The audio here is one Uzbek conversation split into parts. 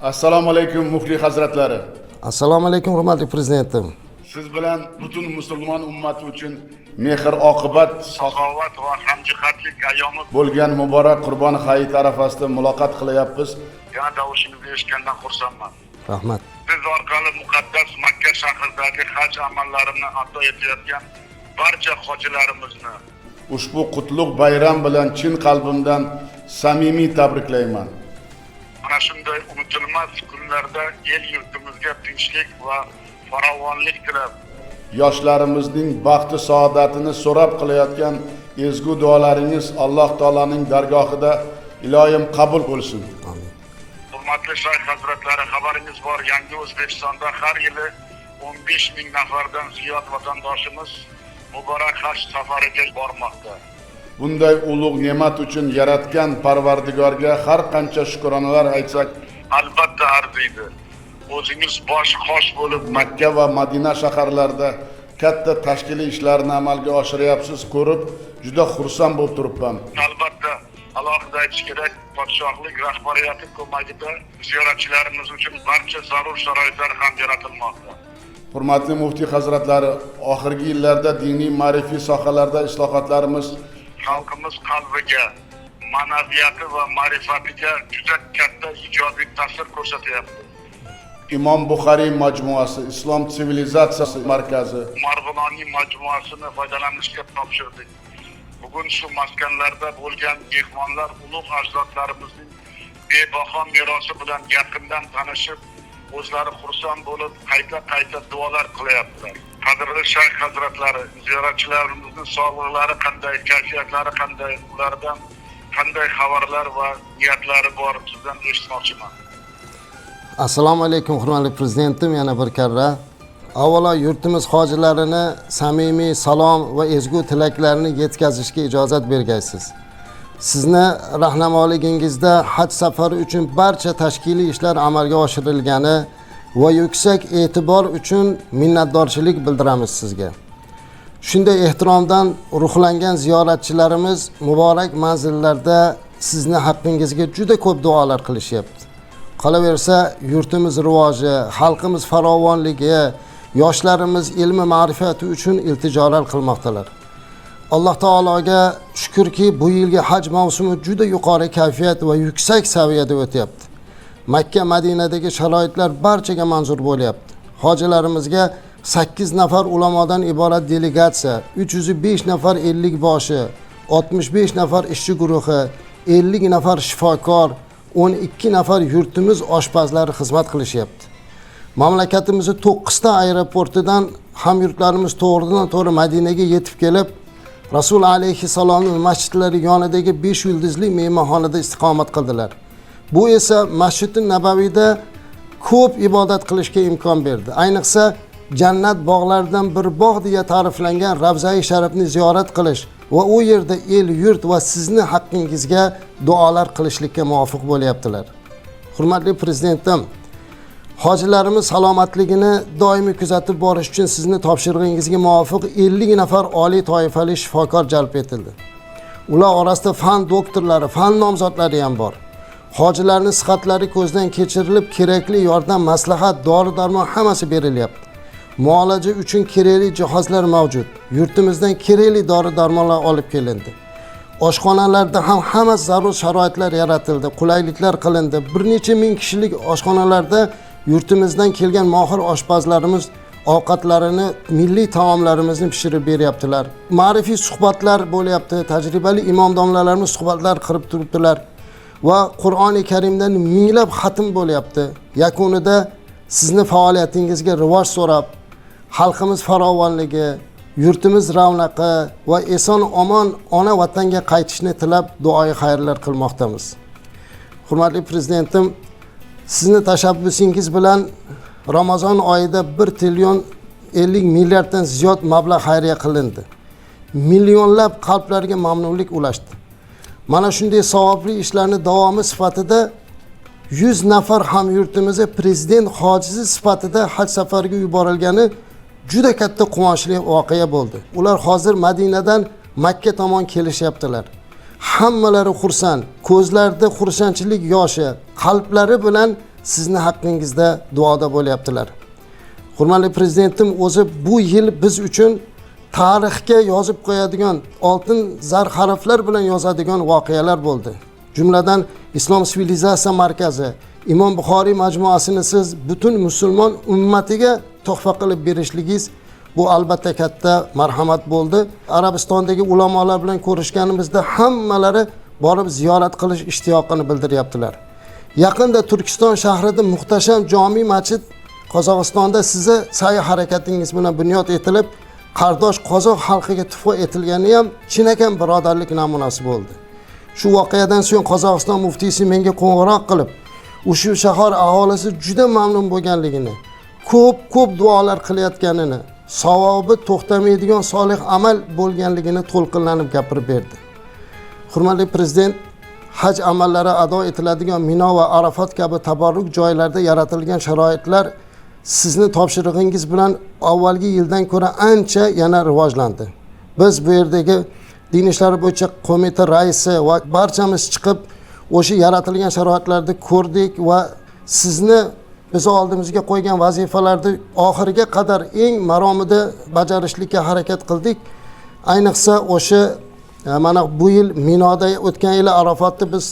Assalomu alaykum muxliy hazratlari. Assalomu alaykum hurmatli prezidentim. Siz bilan butun musulmon ummati uchun mehr oqibat, saxovat va hamjihatlik ayyomi bo'lgan muborak Qurbon hayiti arafasida muloqot qilyapmiz. Yana davoshingizni eshitgandan xursandman. Rahmat. Siz orqali muqaddas Makka shahridagi haj amallarini ado etayotgan barcha hojilarimizni ushbu qutlug' bayram bilan chin qalbimdan samimiy tabriklayman. Mana shunday unutilmas kunlarda el yurtimizga tinchlik va farovonlik tilab, yoshlarimizning baxti saodatini so'rab qilayotgan ezgu duolaringiz Alloh taolaning dargohida iloyim qabul bo'lsin. Amin. Hurmatli shayx hazratlari, xabaringiz bor, yangi O'zbekistonda har yili 15 ming nafardan ziyod vatandoshimiz muborak haj safariga bormoqda. Bunday ulug' ne'mat uchun yaratgan Parvardigorga har qancha shukronalar aytsak, albatta arziydi. O'zingiz bosh qosh bo'lib Makka va Madina shaharlarida katta tashkiliy ishlarni amalga oshiryapsiz, ko'rib juda xursand bo'lib turibman. Albatta alohida aytish kerak, podshohlik rahbariyati ko'magida ziyoratchilarimiz uchun barcha zarur sharoitlar ham yaratilmoqda. Hurmatli muftiy hazratlari, oxirgi yillarda diniy ma'rifiy sohalarda islohotlarimiz xalqimiz qalbiga, ma'naviyati va ma'rifatiga juda katta ijobiy ta'sir ko'rsatyapti. Imom Buxoriy majmuasi, Islom sivilizatsiyasi markazi, Marg'iloniy majmuasini foydalanishga topshirdik. Bugun shu maskanlarda bo'lgan mehmonlar ulug' ajdodlarimizning bebaho merosi bilan yaqindan tanishib, o'zlari xursand bo'lib, qayta duolar qilyaptilar. Qadrli shayx hazratlari, ziyoratchilarimizning sog'liqlari qanday, kayfiyatlari qanday, ulardan qanday xabarlar va niyatlari bor, sizdan eshitmoqchiman. Assalomu alaykum hurmatli prezidentim, yana bir karra. Avvalo yurtimiz hojilarini samimiy salom va ezgu tilaklarini yetkazishga ijozat bergaysiz. Sizni rahnamoligingizda haj safari uchun barcha tashkiliy ishlar amalga oshirilgani va yuksak e'tibor uchun minnatdorchilik bildiramiz sizga. Shunday ehtiromdan ruhlangan ziyoratchilarimiz muborak manzillarda sizni haqqingizga juda ko'p duolar qilishyapti. Qolaversa, yurtimiz rivoji, xalqimiz farovonligi, yoshlarimiz ilmi ma'rifati uchun iltijolar qilmoqdalar. Alloh taologa shukrki, bu yilgi haj mavsumi juda yuqori kayfiyat va yuksak saviyada o'tyapti. Makka, Madinadagi sharoitlar barchaga manzur bo'lyapti. Hojilarimizga 8 nafar ulamodan iborat delegatsiya, 305 nafar 50 boshi, 65 nafar ishchi guruhi, 50 nafar shifokor, 12 nafar yurtimiz oshpazlari xizmat qilishyapti. Mamlakatimizning 9 ta aeroportidan hamyurtlarimiz to'g'ridan-to'g'ri Madinaga yetib kelib, Rasul alayhissalomning masjidlari yonidagi 5 yulduzli mehmonxonada istiqomat qildilar. Bu esa Masjid-i Nabaviyda ko'p ibodat qilishga imkon berdi. Ayniqsa jannat bog'laridan bir bog' deya ta'riflangan Ravza-i Sharifni ziyorat qilish va u yerda el yurt va sizni haqqingizga duolar qilishlikka muvofiq bo'lyaptilar. Hurmatli prezidentim, hojilarimiz salomatligini doimiy kuzatib borish uchun sizni topshirig'ingizga muvofiq 50 nafar oliy toifali shifokor jalb etildi. Ular orasida fan doktorlari, fan nomzodlari ham bor. Hojilarning sihatlari ko'zdan kechirilib, kerakli yordam, maslahat, dori-darmon hammasi berilyapti. Muolaja uchun kerakli jihozlar mavjud. Yurtimizdan kerakli dori-darmonlar olib kelindi. Oshxonalarda ham hamma zarur sharoitlar yaratildi, qulayliklar qilindi. Bir necha ming kishilik oshxonalarda yurtimizdan kelgan mohir oshpazlarimiz ovqatlarini, milliy taomlarimizni pishirib beryaptilar. Ma'rifiy suhbatlar bo'lyapti, tajribali imom domlalarimiz suhbatlar qilib turibdilar va Qur'oni Karimdan minglab xatm bo'lyapti. Yakunida sizni faoliyatingizga rivoj so'rab, xalqimiz farovonligi, yurtimiz ravnaqi va eson omon ona vatanga qaytishni tilab duoyi xayrlar qilmoqdamiz. Hurmatli prezidentim, sizni tashabbusingiz bilan Ramazon oyida 1 trillion 50 milliarddan ziyod mablag' xayriya qilindi. Millionlab qalblarga mamnunlik ulashdi. Mana shunday savobli ishlarni davomi sifatida 100 nafar hamyurtimizga prezident hojisi sifatida haj safariga yuborilgani juda katta quvonchli voqea bo'ldi. Ular hozir Madinadan Makka tomon kelishyaptilar. Hammalari xursand, ko'zlarida xursandchilik yoshi, qalblari bilan sizni haqqingizda duoda bo'lyaptilar. Hurmatli prezidentim, o'zi bu yil biz uchun tarixga yozib qo'yadigan, oltin zar harflar bilan yozadigan voqealar bo'ldi. Jumladan Islom sivilizatsiya markazi Imom Buxoriy majmuasini siz butun musulmon ummatiga tuhfa qilib berishligingiz bu albatta katta marhamat bo'ldi. Arabistondagi ulamolar bilan ko'rishganimizda hammalari borib ziyorat qilish ishtiyoqini bildiryaptilar. Yaqinda Turkiston shahrida muhtasham jami masjid Qozog'istonda sizni sa'y harakatingiz bilan bunyod etilib, qardosh qozoq xalqiga tuhfa etilgani ham chinakam birodarlik namunasi bo'ldi. Shu voqeadan so'ng Qozog'iston muftiysi menga qo'ng'iroq qilib, o'sha shahar aholisi juda mamnun bo'lganligini, ko'p duolar qilayotganini, savobi to'xtamaydigan solih amal bo'lganligini to'lqinlanib gapirib berdi. Hurmatli prezident, haj amallari ado etiladigan Mino va Arafat kabi tabarruk joylarda yaratilgan sharoitlar sizni topshirig'ingiz bilan avvalgi yildan ko'ra ancha yana rivojlandi. Biz bu yerdagi din ishlari bo'yicha qo'mita raisi va barchamiz chiqib o'sha yaratilgan sharoitlarni ko'rdik va sizni biz oldimizga qo'ygan vazifalarni oxiriga qadar eng maromida bajarishlikka harakat qildik. Ayniqsa o'sha mana bu yil Minoda o'tgan yil Arafatda biz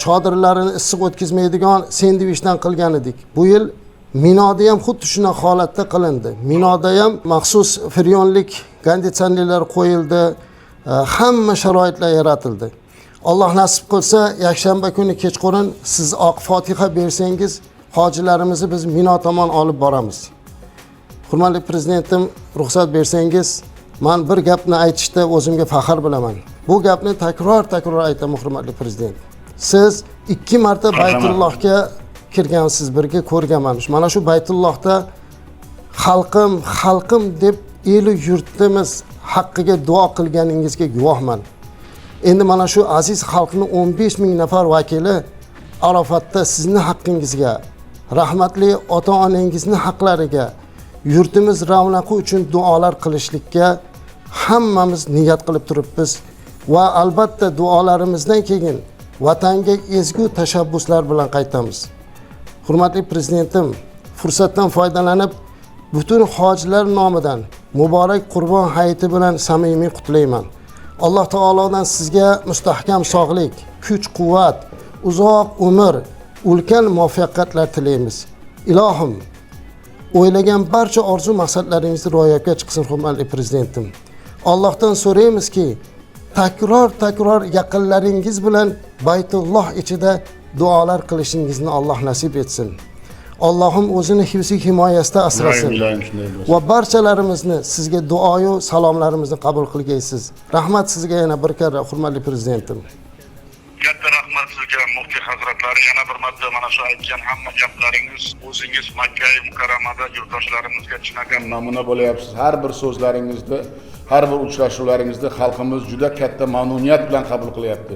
chodirlarini issiq o'tkazmaydigan sendvichdan qilgan edik. Bu yil Minoda ham xuddi shunday holatda qilindi. Minoda ham maxsus firyonlik konditsionerlar qo'yildi, hamma sharoitlar yaratildi. Alloh nasib qilsa, yakshanba kuni kechqurun siz oq Fotiha bersangiz, hojilarimizni biz Mino tomon olib boramiz. Hurmatli prezidentim, ruxsat bersangiz, men bir gapni aytishda o'zimga faxr bilaman. Bu gapni takror aytaman, hurmatli prezident. Siz 2 marta Baytullohga kirgansiz, birga ko'rganman. Mana shu Baytullohda xalqim deb eli yurtimiz haqqiga duo qilganingizga guvohman. Endi mana shu aziz xalqning 15 ming nafar vakili Arafatda sizni haqqingizga, rahmatli ota-onangizni haqlariga, yurtimiz ravnaqi uchun duolar qilishlikka hammamiz niyat qilib turibmiz va albatta duolarimizdan keyin vatanga ezgu tashabbuslar bilan qaytamiz. Hurmatli prezidentim, fursatdan foydalanib butun hojilar nomidan muborak Qurbon hayiti bilan samimiy qutlayman. Alloh taolodan sizga mustahkam sog'lik, kuch-quvvat, uzoq umr, ulkan muvaffaqiyatlar tilaymiz. Ilohim, o'ylagan barcha orzu maqsadlaringizni ro'yobga chiqsin, hurmatli prezidentim. Allohdan so'raymizki, takror yaqinlaringiz bilan Baytulloh ichida duolar qilishingizni Alloh nasib etsin. Allohim o'zini hifzi himoyasida asrasin va barchalarimizni sizga duoyu salomlarimizni qabul qilgaysiz. Rahmat sizga yana bir karra, hurmatli prezidentim. Katta rahmat sizga muftiy hazratlari, yana bir marta mana shu aytgan hamma gaplaringiz o'zingiz Makka Mukarramada yurtdoshlarimizga chinakam namuna bo'layapsiz. Har bir so'zlaringizda, har bir uchrashuvlaringizda xalqimiz juda katta mamnuniyat bilan qabul qilyapti.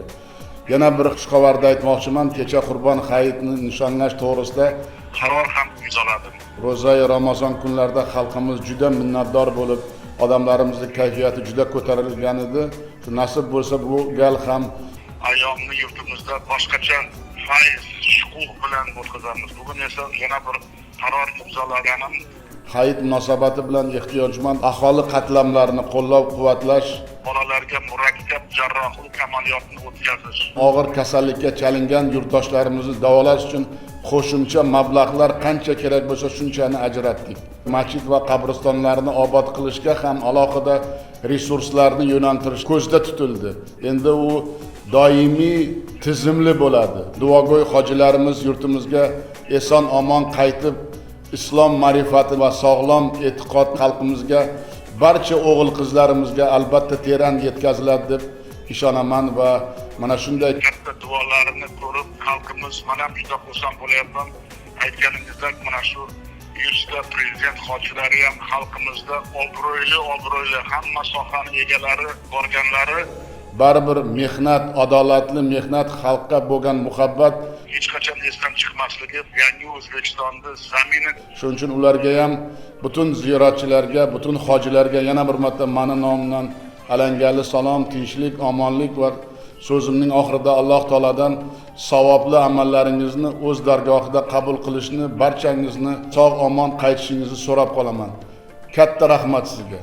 Yana bir xushxabarni aytmoqchiman. Kecha Qurbon hayitini nishonlash to'g'risida qaror ham imzoladim. Ro'za-i Ramazon kunlarida xalqimiz juda minnatdor bo'lib, odamlarimizning kayfiyati juda ko'tarilgan edi. Shu nasib bo'lsa bu gal ham ayyomni yurtimizda boshqacha fayz, shukuh bilan o'tkazamiz. Bugun esa yana bir qaror imzolaganim. Hayit munosabati bilan ehtiyojmand aholi qatlamlarini qo'llab-quvvatlash, bolalarga murakkab jarrohlik amaliyotini o'tkazish, og'ir kasallikka chalingan yurtdoshlarimizni davolash uchun qo'shimcha mablag'lar qancha kerak bo'lsa shunchani ajratdik. Masjid va qabristonlarni obod qilishga ham alohida resurslarni yo'naltirish ko'zda tutildi. Endi u doimiy tizimli bo'ladi. Duogo'y hojilarimiz yurtimizga eson-omon qaytib, islom ma'rifati va sog'lom e'tiqod xalqimizga, barcha o'g'il qizlarimizga albatta teran yetkaziladi deb ishonaman va mana shunday katta duolarini ko'rib xalqimiz mana juda xursand bo'lyapman. Aytganingizdek, mana shu 100 ta prezident hojilari ham xalqimizda obro'li hamma sohaning egalari borganlari, baribir mehnat, adolatli mehnat, xalqqa bo'lgan muhabbat hech qachon esdan chiqmasligi yangi O'zbekistonda zamini. Shuning uchun ularga ham, butun ziyoratchilarga, butun hojilarga yana bir marta meni nomimdan alangali salom, tinchlik, omonlik va so'zimning oxirida Alloh taoladan savobli amallaringizni o'z dargohida qabul qilishni, barchangizni sog' omon qaytishingizni so'rab qolaman. Katta rahmat sizga.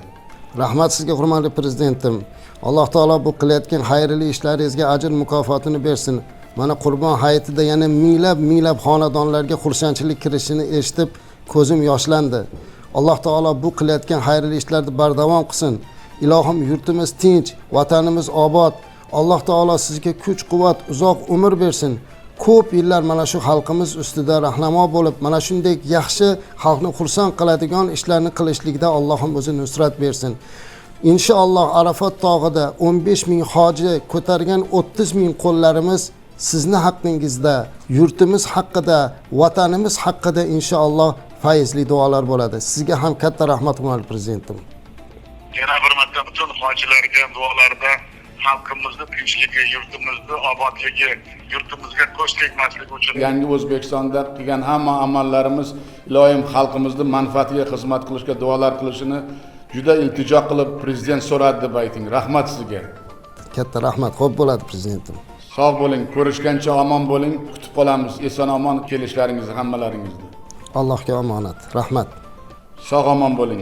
Rahmat sizga hurmatli prezidentim. Alloh taolo bu qilayotgan xayrli ishlaringizga ajr mukofotini bersin. Mana Qurbon hayitida yana minglab xonadonlarga xursandchilik kirishini eshitib ko'zim yoshlandi. Alloh taolo bu qilayotgan xayrli ishlarni bardavom qilsin. Ilohim yurtimiz tinch, vatanimiz obod. Alloh taolo sizga kuch-quvvat, uzoq umr bersin. Ko'p yillar mana shu xalqimiz ustida rahnamo bo'lib, mana shunday yaxshi xalqni xursand qiladigan ishlarni qilishlikda Allohim o'zi nusrat bersin. Inshaalloh Arafat tog'ida 15 ming hoji ko'targan 30 ming qo'llarimiz sizni haqqingizda, yurtimiz haqqida, vatanimiz haqqida inshaalloh fayzli duolar bo'ladi. Sizga ham katta rahmat hurmatli prezidentim. Yana bir marta butun hojilarga duolarda xalqimizni tinchligi, yurtimizni obodligi, yurtimizga ko'z tegmasligi uchun Yangi O'zbekistonda qilgan hamma amallarimiz iloyim xalqimizning manfaatiga xizmat qilishga duolar qilishini juda iltijo qilib prezident so'radi deb ayting. Rahmat sizga. Katta rahmat. Xo'p bo'ladi prezidentim. Sog' bo'ling, ko'rishgancha omon bo'ling. Kutib qolamiz eson omon kelishlaringizni hammalaringizni. Allohga omonat. Rahmat. Sog' omon bo'ling.